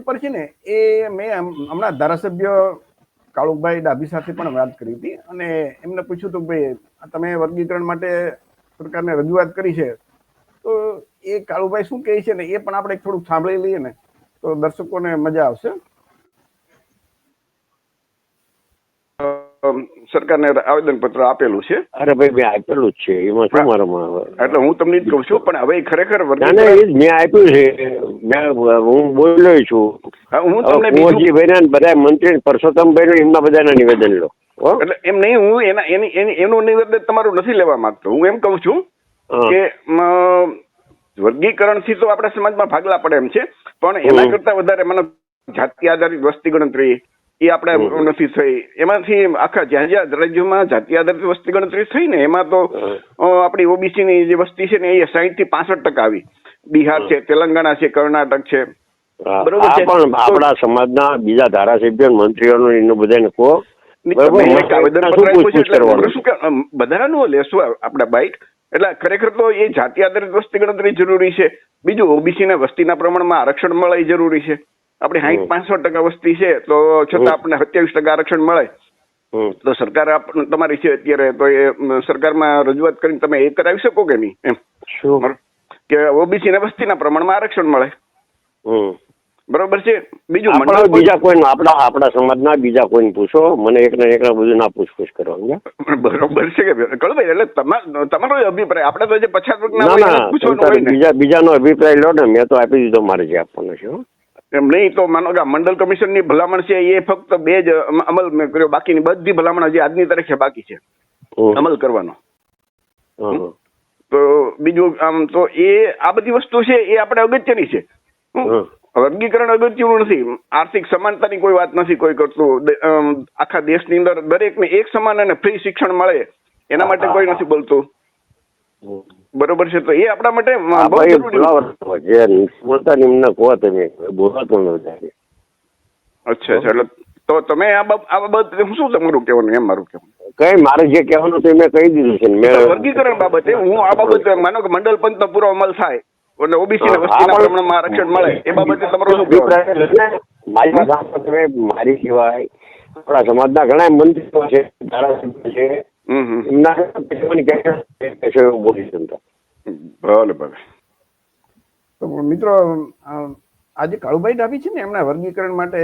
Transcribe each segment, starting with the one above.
ઉપર છે ને એ મેં હમણાં ધારાસભ્ય કાળુભાઈ ડાભી સાથે પણ વાત કરી હતી અને એમને પૂછ્યું હતું ભાઈ તમે વર્ગીકરણ માટે સરકારને રજૂઆત કરી છે તો એ કાળુભાઈ શું કહે છે ને એ પણ આપણે થોડુંક સાંભળી લઈએ ને તો દર્શકોને મજા આવશે. સરકારને આવેદન પત્ર આપેલું છે. અરે ભાઈ મેં આપેલું જ છે, એમાં શું મારામાં? એટલે હું તમને જ કહું છું, પણ હવે ખરેખર મેં આપ્યું છે, હું બોલ્યો છું. હું તમને કુંવરજીભાઈ બધા મંત્રી પરસોત્તમભાઈ એમના બધાના નિવેદન લો. એટલે એમ નહીં, હું એનું નિવેદન તમારું નથી લેવા માંગતો. હું એમ કહું છું કે વર્ગીકરણ થી તો આપણા સમાજમાં ભાગલા પડે એમ છે, પણ એના કરતા વધારે મને જાતિ આધારિત વસ્તી ગણતરી એ આપણે નથી થઈ. એમાંથી આખા જ્યાં જ્યાં રાજ્યોમાં જાતિ આધારિત વસ્તી ગણતરી થઈ ને એમાં તો આપણી ઓબીસી ની જે વસ્તી છે ને એ 60 થી 65% આવી. બિહાર છે, તેલંગાણા છે, કર્ણાટક છે. બરોબર છે. પણ આપણા સમાજના બીજા ધારાસભ્યો મંત્રીઓનું એનું બધાને કહો બધાનું લેશું આપણે બાઈક. એટલે ખરેખર તો એ જાતિ આધારિત વસ્તી ગણતરી જરૂરી છે. બીજું ઓબીસી ના વસ્તીના પ્રમાણમાં આરક્ષણ મળે એ જરૂરી છે. આપણી 60-65% વસ્તી છે તો છતાં આપણને 27% આરક્ષણ મળે તો સરકાર તમારી છે અત્યારે તો એ સરકારમાં રજૂઆત કરીને તમે એ કરાવી શકો કે નહીં એમ કે ઓબીસી ના વસ્તીના પ્રમાણમાં આરક્ષણ મળે. બરોબર છે. બીજું બીજા કોઈ આપણા સમાજના બીજા કોઈને પૂછો, મને એક બધું ના પૂછપૂછ કરવાનું. બરોબર છે કે કળભાઈ, એટલે તમારો અભિપ્રાય આપણે તો જે પછાત વર્ગના પૂછવાનું બીજાનો અભિપ્રાય લો ને. મેં તો આપી દીધો, મારે જે આપવાનો છે. એમ નહીં તો માનો કે મંડળ કમિશન ની ભલામણ છે એ ફક્ત 2 જ અમલ મેં કર્યો, બાકીની બધી ભલામણ હજી આજની તારીખે બાકી છે અમલ કરવાનો. તો બીજું આમ તો એ આ બધી વસ્તુ છે એ આપણે અગત્યની છે. વર્ગીકરણ અગત્યનું નથી. આર્થિક સમાનતાની કોઈ વાત નથી કોઈ કરતું. આખા દેશની અંદર દરેકને એક સમાન અને ફ્રી શિક્ષણ મળે એના માટે કોઈ નથી બોલતું. બરોબર છે. તો એ આપણા માટે અચ્છા. એટલે તો તમે આ બાબત શું તમારું કહેવાનું એમ મારું કહેવાનું? કઈ મારે જે કહેવાનું તે મેં કહી દીધું છે. વર્ગીકરણ બાબતે હું આ બાબતે માનો કે મંડળ પંચ નો પૂરો અમલ થાય એટલે ઓબીસી ના વસ્તીના પ્રમાણમાં આરક્ષણ મળે એ બાબતે તમારો શું કહેવાનું? મારી સિવાય આપણા સમાજના ઘણા મંત્રીઓ છે, ધારાસભ્યો છે, ભલે ભલે. તો મિત્રો આજે કાળુભાઈ ડાભી છે ને એમના વર્ગીકરણ માટે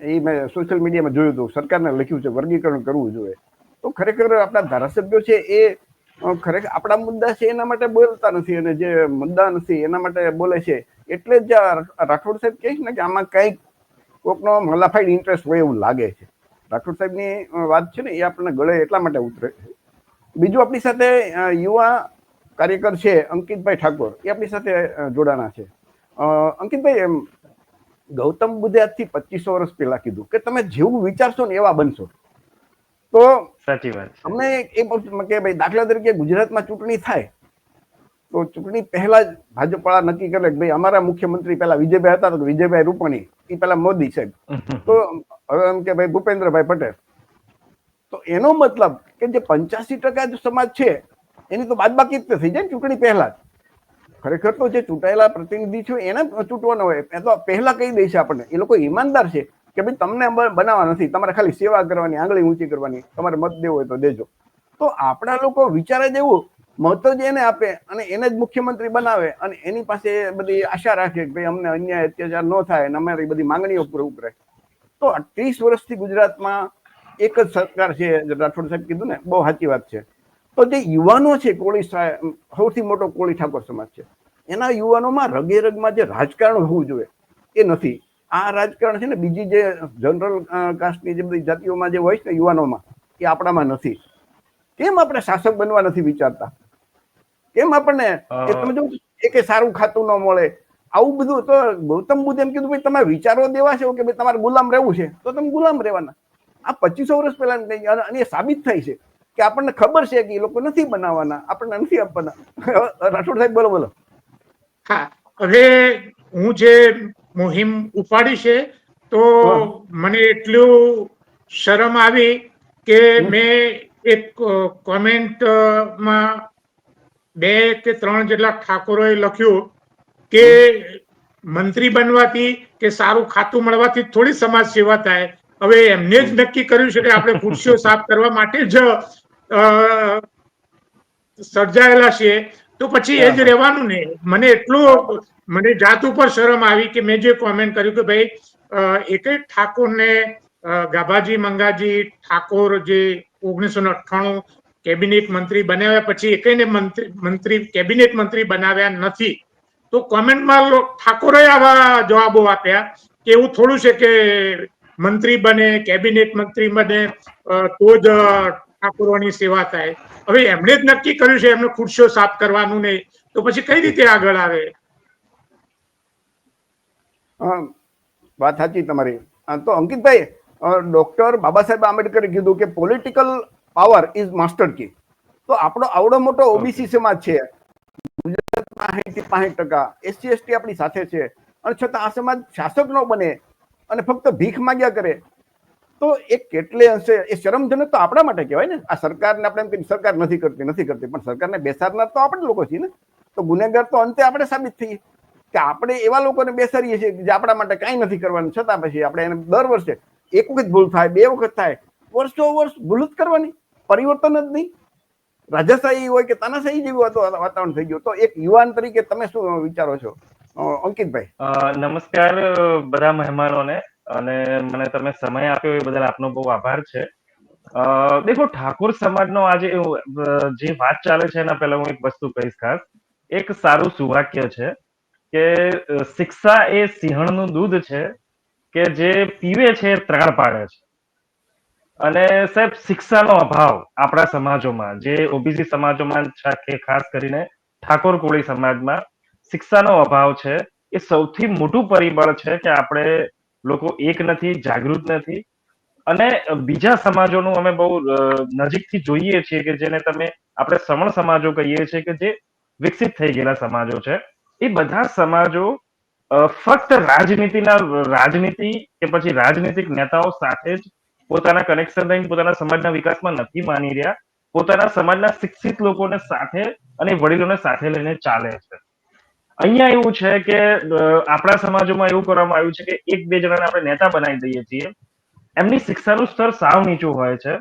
એ મેં સોશિયલ મીડિયામાં જોયું હતું, સરકારને લખ્યું છે વર્ગીકરણ કરવું જોઈએ. તો ખરેખર આપણા ધારાસભ્યો છે એ ખરેખર આપણા મુદ્દા છે એના માટે બોલતા નથી અને જે મુદ્દા નથી એના માટે બોલે છે. એટલે જ રાઠોડ સાહેબ કહે છે ને કે આમાં કંઈક કોકનો મલાફાઈડ ઇન્ટરેસ્ટ હોય એવું લાગે છે. રાઠોડ સાહેબની વાત છે ને એ આપણને ગળે એટલા માટે ઉતરે. બીજું આપણી સાથે યુવા કાર્યકર છે અંકિતભાઈ ઠાકોર, એ આપણી સાથે જોડાણા છે. અંકિતભાઈ, એમ ગૌતમ બુદ્ધે આજથી 2500 વર્ષ પહેલા કીધું કે તમે જેવું વિચારશો ને એવા બનશો. તો સાચી વાત અમને એ કે ભાઈ દાખલા તરીકે ગુજરાતમાં ચૂંટણી થાય તો ચૂંટણી પહેલા જ ભાજપવાળા નક્કી કરે કે ભાઈ અમારા મુખ્યમંત્રી પહેલા વિજયભાઈ હતા તો વિજયભાઈ રૂપાણી, એ પહેલા મોદી સાહેબ, તો હવે એમ કે ભાઈ ભૂપેન્દ્રભાઈ પટેલ. તો એનો મતલબ કે જે 85% સમાજ છે એની તો બાદબાકી જ થઈ જાય ચૂંટણી પહેલા જ. ખરેખર તો જે ચૂંટાયેલા પ્રતિનિધિ છે એને ચૂંટવાનો હોય એ તો પહેલા કહી દે છે આપણને. એ લોકો ઈમાનદાર છે કે ભાઈ તમને બનાવવા નથી, તમારે ખાલી સેવા કરવાની, આંગળી ઊંચી કરવાની, તમારે મત દેવો હોય તો દેજો. તો આપણા લોકો વિચારે જ એવું, મત જ એને આપે અને એને જ મુખ્યમંત્રી બનાવે અને એની પાસે બધી આશા રાખે કે ભાઈ અમને અન્યાય અત્યાચાર ન થાય અને અમારી બધી માંગણીઓ પૂરી કરે. તો 30 વર્ષથી ગુજરાતમાં એક જ સરકાર છે. રાઠોડ સાહેબ કીધું ને, બહુ સાચી વાત છે. તો જે યુવાનો છે, કોળી સૌથી મોટો કોળી ઠાકોર સમાજ છે, એના યુવાનોમાં રગે રગમાં જે રાજકારણ હોવું જોઈએ એ નથી. આ રાજકારણ છે ને બીજી જે જનરલ કાસ્ટની જે બધી જાતિઓમાં જે હોય છે ને યુવાનોમાં, એ આપણામાં નથી. કેમ આપણે શાસક બનવા નથી વિચારતા? કેમ આપણને તમે જો કે સારું ખાતું ન મળે, આવું બધું. તો ગૌતમ બુદ્ધ એમ કીધું ભાઈ તમે વિચારો દેવા છે કે ભાઈ તમારે ગુલામ રહેવું છે તો તમે ગુલામ રહેવાના. આ 2500 વર્ષ પહેલા અને એ સાબિત થાય છે કે આપણને ખબર છે કે એ લોકો નથી બનાવવાના, આપણને નથી આપવાના. રાઠોડ સાહેબ બોલો બોલો. હા, હવે હું જે મુહિમ ઉપાડી છે તો મને એટલું શરમ આવી કે મેં એક કોમેન્ટમાં 2 કે 3 જેટલા ઠાકોરોએ લખ્યું કે મંત્રી બનવાથી કે સારું ખાતું મળવાથી થોડી સમાજ સેવા થાય. હવે એમને જ નક્કી કર્યું છે કે આપણે ખુરશીઓ સાફ કરવા માટે જ સર્જાયેલા છે, તો પછી એ જ રહેવાનું ને. મને જાત ઉપર શરમ આવી કે મેં જે કોમેન્ટ કર્યું કે ભાઈ એક ઠાકોરને ગાભાજી મંગાજી ઠાકોર જે 1998 કેબિનેટ મંત્રી બનાવ્યા પછી એકને કેબિનેટ મંત્રી બનાવ્યા નથી. તો કોમેન્ટમાં ઠાકોરે આવા જવાબો આપ્યા કે એવું થોડું છે કે મંત્રી બને, કેબિનેટ મંત્રી બને તો જ ઠાકોરોની સેવા થાય. હવે એમણે જ નક્કી કર્યું છે એમને ખુરશીઓ સાફ કરવાનું નહીં, તો પછી કઈ રીતે આગળ આવે? વાત સાચી તમારી. તો અંકિતભાઈ, ડોક્ટર બાબા સાહેબ આંબેડકરે કીધું કે political power is master key. તો આપણો આવડો મોટો ઓબીસી સમાજ છે, ગુજરાતમાં 60% SC ST આપણી સાથે છે, અને છતાં આ સમાજ શાસક ન બને અને ફક્ત ભીખ માંગ્યા કરે, તો એ કેટલે અંશે એ શરમજનક તો આપણા માટે કહેવાય ને. આ સરકારને આપણે એમ કહીએ સરકાર નથી કરતી, પણ સરકારને બેસાડનાર તો આપણે લોકો છીએ ને. તો ગુનેગાર તો અંતે આપણે સાબિત થઈએ કે આપણે એવા લોકોને બેસાડીએ છીએ જે આપણા માટે કાંઈ નથી કરવાનું, છતાં પછી આપણે એને દર વર્ષે એક વખત ભૂલ થાય, 2 વખત થાય, વર્ષો વર્ષ ભૂલ જ કરવાની, પરિવર્તન જ નહીં. રાજાશાહી હોય કે તાનાશાહી જેવું વાતાવરણ થઈ ગયું. તો એક યુવાન તરીકે તમે શું વિચારો છો અંકિતભાઈ? નમસ્કાર બધા મહેમાનોને, અને મને તમે સમય આપ્યો એ બદલ આપનો બહુ આભાર છે. દેખો, ઠાકોર સમાજનો આજે જે વાત ચાલે છે એના પહેલા હું એક વસ્તુ કહીશ ખાસ. એક સારું સુવાક્ય છે કે શિક્ષા એ સિંહણનું દૂધ છે કે જે પીવે છે એ ત્રાણ પાડે છે. અને સાહેબ, શિક્ષાનો અભાવ આપણા સમાજોમાં, જે ઓબીસી સમાજોમાં કે ખાસ કરીને ઠાકોર કોળી સમાજમાં શિક્ષાનો અભાવ છે, એ સૌથી મોટું પરિબળ છે કે આપણે લોકો એક નથી, જાગૃત નથી. અને બીજા સમાજોનું અમે બહુ નજીકથી જોઈએ છીએ કે જેને આપણે સવર્ણ સમાજો કહીએ છીએ કે જે વિકસિત થઈ ગયેલા સમાજો છે. એ બધા સમાજો ફક્ત રાજનીતિ કે પછી રાજનીતિક નેતાઓ સાથે જ પોતાના કનેક્શન લઈને પોતાના સમાજના વિકાસમાં નથી માની રહ્યા. પોતાના સમાજના શિક્ષિત લોકોને સાથે અને વડીલોને સાથે લઈને ચાલે છે. અહીંયા એવું છે કે આપણા સમાજોમાં એવું કરવામાં આવ્યું છે કે 1-2 જણાને આપણે નેતા બનાવી દઈએ છીએ. એમની શિક્ષાનું સ્તર સાવ નીચું હોય છે.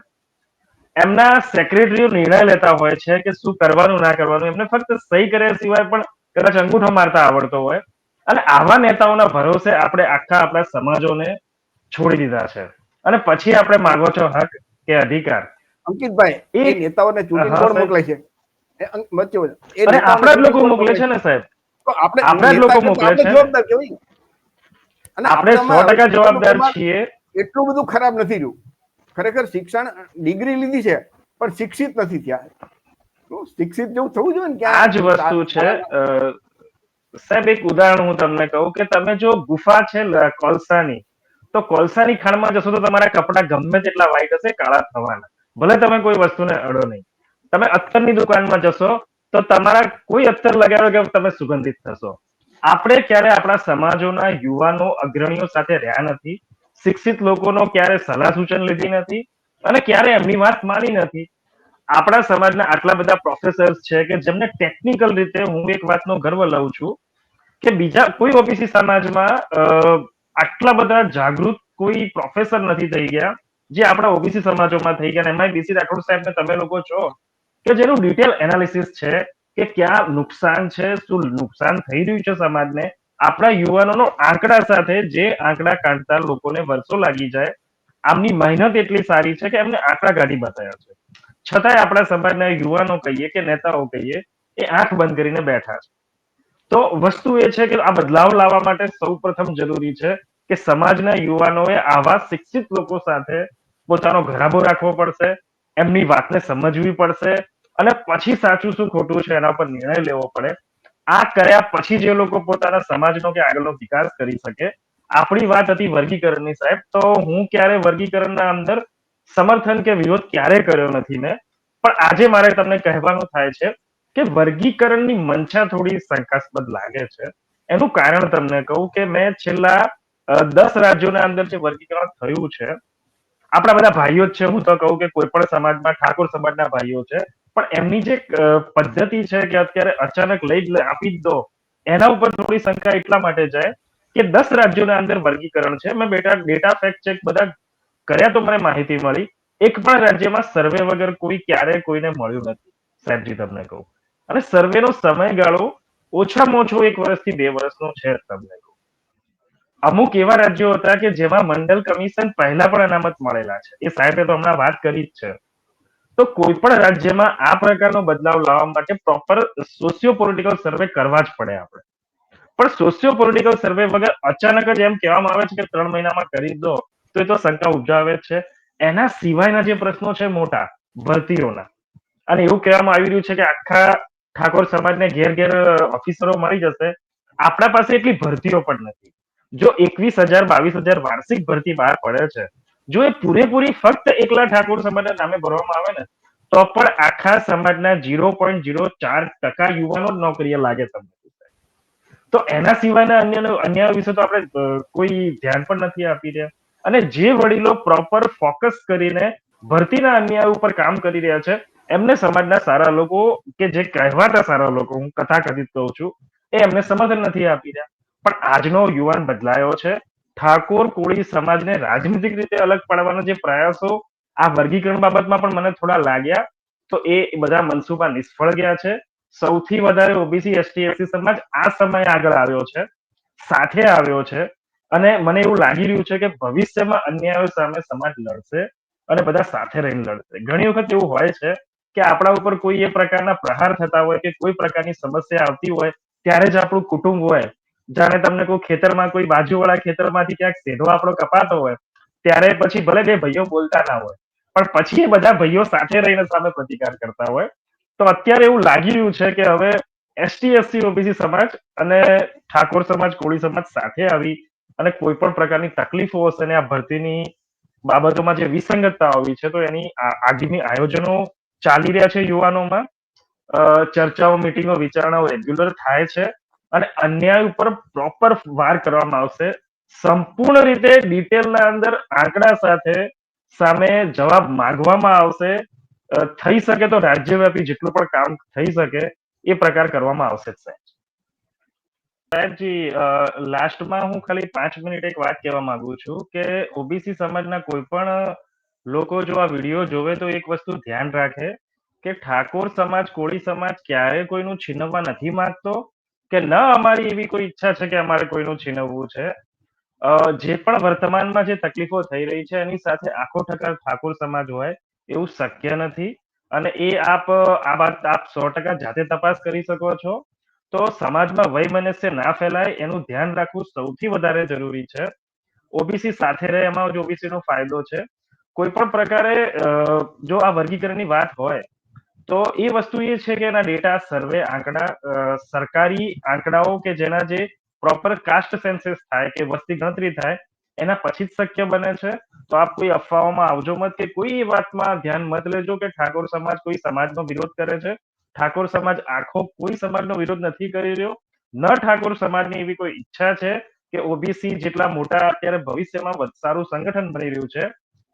એમના સેક્રેટરીઓ નિર્ણય લેતા હોય છે કે શું કરવાનું ના કરવાનું. એમને ફક્ત સહી કર્યા સિવાય પણ કદાચ અંગૂઠો મારતા આવડતો હોય. અને આવા નેતાઓના ભરોસે આપણે આપણા સમાજોને છોડી દીધા છે. અને પછી આપણે માંગો છો હક કે અધિકાર. અંકિતભાઈ, એ નેતાઓને ચૂંટીને કોણ મોકલે છે? અને આપણા જ લોકો મોકલે છે ને સાહેબ. આપણા જ લોકો મોકલે છે. જવાબદાર કહેવાય. અને આપણે 100% જવાબદાર છીએ. એટલું બધું ખરાબ નથી રહ્યું. ખરેખર શિક્ષણ ડિગ્રી લીધી છે પણ શિક્ષિત નથી થયા. શિક્ષિત જેવું થવું જોઈએ ને. આ જ વસ્તુ છે સાહેબ. એક ઉદાહરણ હું તમને કહું કે તમે જો ગુફા છે કોલસાની, તો કોલસાની ખાણમાં જશો તો તમારા કપડા ગમે તેટલા વ્હાઈટ હશે, કાળા થવાના. ભલે તમે કોઈ વસ્તુને અડો નહીં. તમે અત્તરની દુકાનમાં જશો તો તમારા કોઈ અત્તર લગાવ્યો કે તમે સુગંધિત થશો. આપણે ક્યારે આપણા સમાજોના યુવાનો અગ્રણીઓ સાથે રહ્યા નથી. શિક્ષિત લોકોનો ક્યારે સલાહ સૂચન લીધી નથી અને ક્યારે એમની વાત માની નથી. આપણા સમાજના આટલા બધા પ્રોફેસર્સ છે કે જેમને ટેકનિકલ રીતે હું એક વાતનો ગર્વ લઉં છું કે બીજા કોઈ ઓબીસી સમાજમાં આટલા બધા જાગૃત કોઈ પ્રોફેસર નથી થઈ ગયા જે આપણા ઓબીસી સમાજોમાં થઈ ગયા. એમાં બીસી રાઠોડ સાહેબ તમે લોકો છો કે જેનું ડિટેલ એનાલિસિસ છે કે ક્યાં નુકસાન છે, શું નુકસાન થઈ રહ્યું છે સમાજને. આપણા યુવાનોનો આંકડા સાથે જે આંકડા કાઢતા લોકોને વર્ષો લાગી જાય. આમની મહેનત એટલી સારી છે કે એમને આંકડા કાઢી બતાવ્યા છે. છતાંય આપણા સમાજના યુવાનો કહીએ કે નેતાઓ કહીએ એ આંખ બંધ કરીને બેઠા છે. તો વસ્તુ એ છે કે આ બદલાવ લાવવા માટે સૌ પ્રથમ જરૂરી છે કે સમાજના યુવાનોએ આવા શિક્ષિત લોકો સાથે પોતાનો ઘરાબો રાખવો પડશે, એમની વાતને સમજવી પડશે અને પછી સાચું શું ખોટું છે એના પર નિર્ણય લેવો પડે. આ કર્યા પછી જે લોકો પોતાના સમાજનો કે આગળનો વિકાસ કરી શકે. આપણી વાત હતી વર્ગીકરણની સાહેબ, તો હું ક્યારે વર્ગીકરણના અંદર સમર્થન કે વિરોધ ક્યારે કર્યો નથી મેં. પણ આજે મારે તમને કહેવાનું થાય છે કે વર્ગીકરણની મંશા થોડી શંકાસ્પદ લાગે છે. એનું કારણ તમને કહું કે મેં છેલ્લા 10 રાજ્યોના અંદર જે વર્ગીકરણ થયું છે, આપણા બધા ભાઈઓ જ છે. હું તો કહું કે કોઈ પણ સમાજમાં ઠાકોર સમાજના ભાઈઓ છે, પણ એમની જે પદ્ધતિ છે કે અત્યારે અચાનક લઈ આપી જ દો એના ઉપર થોડી શંકા એટલા માટે જાય કે 10 રાજ્યોના અંદર વર્ગીકરણ છે. મેં ડેટા ફેક્ટ ચેક બધા કર્યા તો મને માહિતી મળી. એક પણ રાજ્યમાં સર્વે વગર કોઈ ક્યારે કોઈને મળ્યું નથી, સાહેબજી તમને કહું. અને સર્વેનો સમયગાળો ઓછામાં ઓછો 1 વર્ષથી 2 વર્ષનો છે તમને કહું. અમુક એવા રાજ્યો હતા કે જેમાં મંડળ કમિશન પહેલા પણ અનામત મળેલા છે. એ સાહેબે તો હમણાં વાત કરી જ છે. તો કોઈ પણ રાજ્યમાં આ પ્રકારનો બદલાવ લાવવા માટે પ્રોપર સોશિયો પોલિટિકલ સર્વે કરવા જ પડે આપણે. પણ સોશિયો પોલિટિકલ સર્વે વગર અચાનક જ એમ કહેવામાં આવે છે કે 3 મહિનામાં કરી દો, તો એ તો શંકા ઉપજાવે જ છે. એના સિવાયના જે પ્રશ્નો છે મોટા ભરતીઓના, અને એવું કહેવામાં આવી રહ્યું છે કે આખા ઠાકોર સમાજને ઘેર ઘેર ઓફિસરો મળી જશે. આપણા પાસે એટલી ભરતીઓ પણ નથી. જો 21,000 22,000 વાર્ષિક ભરતી બહાર પડે છે, જો એ પૂરેપૂરી ફક્ત એકલા ઠાકોર સમાજના નામે ભરવામાં આવે ને, તો પણ આખા સમાજના 0.04% યુવાનો જ નોકરીએ લાગે તમને. તો એના સિવાયના અન્ય વિશે તો આપણે કોઈ ધ્યાન પણ નથી આપી રહ્યા. અને જે વડીલો પ્રોપર ફોકસ કરીને ભરતીના અન્યાય ઉપર કામ કરી રહ્યા છે, એમને સમાજના સારા લોકો કે જે કહેવાતા સારા લોકો, હું કથાકથિત કહું છું, એ એમને સમર્થન નથી આપી રહ્યા. પણ આજનો યુવાન બદલાયો છે. ઠાકોર કોળી સમાજને રાજનીતિક રીતે અલગ પાડવાના જે પ્રયાસો આ વર્ગીકરણ બાબતમાં પણ મને થોડા લાગ્યા, તો એ બધા મનસુબા નિષ્ફળ ગયા છે. સૌથી વધારે ઓબીસી એસટી એસસી સમાજ આ સમયે આગળ આવ્યો છે, સાથે આવ્યો છે. અને મને એવું લાગી રહ્યું છે કે ભવિષ્યમાં અન્યાયો સામે સમાજ લડશે અને બધા સાથે રહીને લડશે. ઘણી વખત એવું હોય છે કે આપણા ઉપર કોઈ એ પ્રકારના પ્રહાર થતા હોય કે કોઈ પ્રકારની સમસ્યા આવતી હોય, ત્યારે જ આપણું કુટુંબ હોય. જાણે તમને કોઈ ખેતરમાં કોઈ બાજુવાળા ખેતરમાંથી ક્યાંક શેઢો આપણો કપાતો હોય, ત્યારે પછી ભલે બે ભાઈઓ બોલતા ના હોય, પણ પછી એ બધા ભાઈઓ સાથે રહીને સામે પ્રતિકાર કરતા હોય. તો અત્યારે એવું લાગી રહ્યું છે કે હવે એસટી એસસી ઓબીસી સમાજ અને ઠાકોર સમાજ કોળી સમાજ સાથે આવી અને કોઈ પણ પ્રકારની તકલીફો હશે અને આ ભરતીની બાબતોમાં જે વિસંગતતા આવી છે, તો એની આગળની આયોજનો ચાલી રહ્યા છે યુવાનોમાં. ચર્ચાઓ, મિટિંગો, વિચારણાઓ રેગ્યુલર થાય છે અને અન્યાય ઉપર પ્રોપર વાર કરવામાં આવશે. સંપૂર્ણ રીતે ડિટેલના અંદર આંકડા સાથે સામે જવાબ માંગવામાં આવશે. થઈ શકે તો રાજ્યવ્યાપી જેટલું પણ કામ થઈ શકે એ પ્રકાર કરવામાં આવશે સાહેબ. સાહેબજી, લાસ્ટમાં હું ખાલી 5 મિનિટ એક વાત કહેવા માંગુ છું કે ઓબીસી સમાજના કોઈ પણ લોકો જો આ વિડીયો જોવે તો એક વસ્તુ ધ્યાન રાખે કે ઠાકોર સમાજ કોળી સમાજ ક્યારે કોઈનું છીનવવા નથી માંગતો, કે ન અમારી એવી કોઈ ઈચ્છા છે કે અમારે કોઈનું છીનવવું છે. જે પણ વર્તમાનમાં જે તકલીફો થઈ રહી છે એની સાથે આખો ટકા ઠાકોર સમાજ હોય એવું શક્ય નથી. અને એ આ વાત આપ 100% જાતે તપાસ કરી શકો છો. તો સમાજમાં વૈમનસ્ય ના ફેલાય એનું ધ્યાન રાખવું સૌથી વધારે જરૂરી છે. ઓબીસી સાથે રહે એમાં જ ઓબીસી નો ફાયદો છે. કોઈ પણ પ્રકારે જો આ વર્ગીકરણની વાત હોય તો એ વસ્તુ એ છે કે એના ડેટા, સર્વે, આંકડા, સરકારી આંકડાઓ કે જેના જે પ્રોપર કાસ્ટ સેન્સસ થાય કે વસ્તી ગણતરી થાય એના પછી જ શક્ય બને છે. તો આપ કોઈ અફવાઓમાં આવજો મત કે કોઈ વાતમાં ધ્યાન મત લેજો કે ઠાકોર સમાજ કોઈ સમાજનો વિરોધ કરે છે. ઠાકોર સમાજ આખો કોઈ સમાજનો વિરોધ નથી કરી રહ્યો. ન ઠાકોર સમાજની એવી કોઈ ઈચ્છા છે કે ઓબીસી જેટલા મોટા અત્યારે ભવિષ્યમાં સારું સંગઠન બની રહ્યું છે,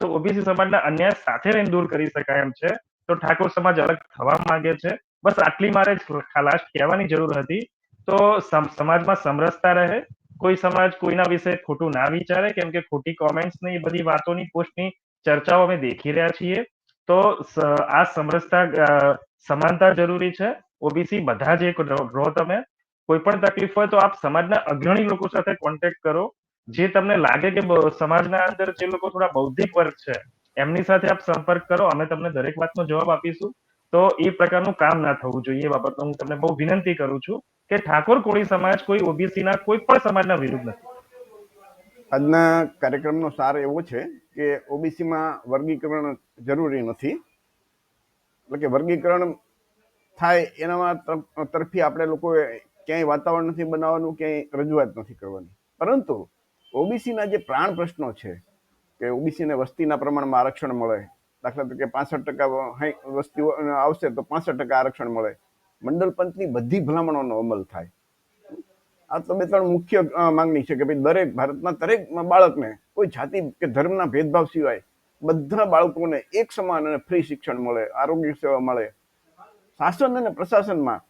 તો ઓબીસી સમાજના અન્યાય સાથે રહીને દૂર કરી શકાય એમ છે. તો ઠાકોર સમાજ અલગ થવા માંગે છે. બસ આટલી મારે લાસ્ટ કહેવાની જરૂર હતી. તો સમાજમાં સમરસતા રહે. કોઈ સમાજ કોઈના વિશે ખોટું ના વિચારે, કેમ કે ખોટી કોમેન્ટ્સ ની બધી વાતોની પોસ્ટની ચર્ચાઓ અમે દેખી રહ્યા છીએ. તો આ સમરસતા, સમાનતા જરૂરી છે. ઓબીસી બધા જ એક રહો તમે. કોઈ પણ તકલીફ હોય તો આપ સમાજના અગ્રણી લોકો સાથે કોન્ટેક્ટ કરો. જે તમને લાગે કે સમાજના અંદર જે લોકો થોડા બૌદ્ધિક વર્ગ છે એમની સાથે આપ સંપર્ક કરો. અમે તમને દરેક વાતનો જવાબ આપીશું. તો એ પ્રકારનું કામ ના થવું જોઈએ. એ બાબતનો હું તમને બહુ વિનંતી કરું છું કે ઠાકોર કોળી સમાજ કોઈ ઓબીસીના કોઈ પણ સમાજના વિરુદ્ધ નથી. આજના કાર્યક્રમનો સાર એવો છે કે ઓબીસીમાં વર્ગીકરણ જરૂરી નથી. એટલે કે વર્ગીકરણ થાય એનામાં તરફી આપણે લોકોએ ક્યાંય વાતાવરણ નથી બનાવવાનું, ક્યાંય રજૂઆત નથી કરવાની. પરંતુ ઓબીસીના જે પ્રાણ પ્રશ્નો છે કે ઓબીસીને વસ્તીના પ્રમાણમાં આરક્ષણ મળે, દાખલા તરીકે 65% વસ્તી આવશે તો 65% આરક્ષણ મળે, મંડળ પંચની બધી ભલામણોનો અમલ થાય. આ તો 2-3 મુખ્ય માંગણી છે કે ભાઈ દરેક ભારતના દરેક બાળકને કોઈ જાતિ કે ધર્મના ભેદભાવ સિવાય બધા બાળકોને એક સમાન અને ફ્રી શિક્ષણ મળે, આરોગ્ય સેવા મળે. શાસન અને પ્રશાસનમાં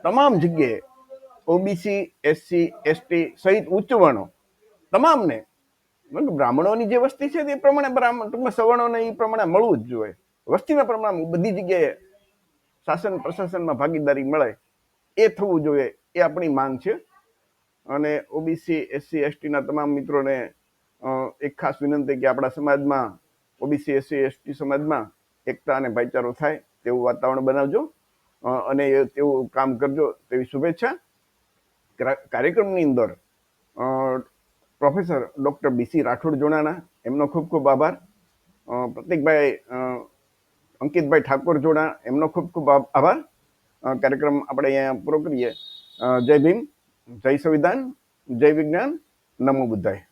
તમામ જગ્યાએ ઓબીસી, એસસી, એસટી સહિત ઉચ્ચ વર્ણો તમામને, બ્રાહ્મણોની જે વસ્તી છે તે પ્રમાણે ટૂંકમાં સવર્ણોને એ પ્રમાણે મળવું જ જોઈએ. વસ્તીના પ્રમાણમાં બધી જગ્યાએ શાસન પ્રશાસનમાં ભાગીદારી મળે એ થવું જોઈએ, એ આપણી માંગ છે. અને ઓબીસી, એસસી, એસટીના તમામ મિત્રોને એક ખાસ વિનંતી કે આપણા સમાજમાં ઓબીસી, એસસી, એસટી સમાજમાં એકતા અને ભાઈચારો થાય તેવું વાતાવરણ બનાવજો અને તેવું કામ કરજો તેવી શુભેચ્છા. કાર્યક્રમની અંદર પ્રોફેસર ડોક્ટર બીસી રાઠોડ જોડાણા, એમનો ખૂબ ખૂબ આભાર. પ્રતિકભાઈ અંકિતભાઈ ઠાકોર જોડા, એમનો ખૂબ ખૂબ આભાર. કાર્યક્રમ આપણે અહીંયા પૂરો કરીએ. જય ભીમ, જય સંવિધાન, જય વિજ્ઞાન, નમો બુદ્ધાય.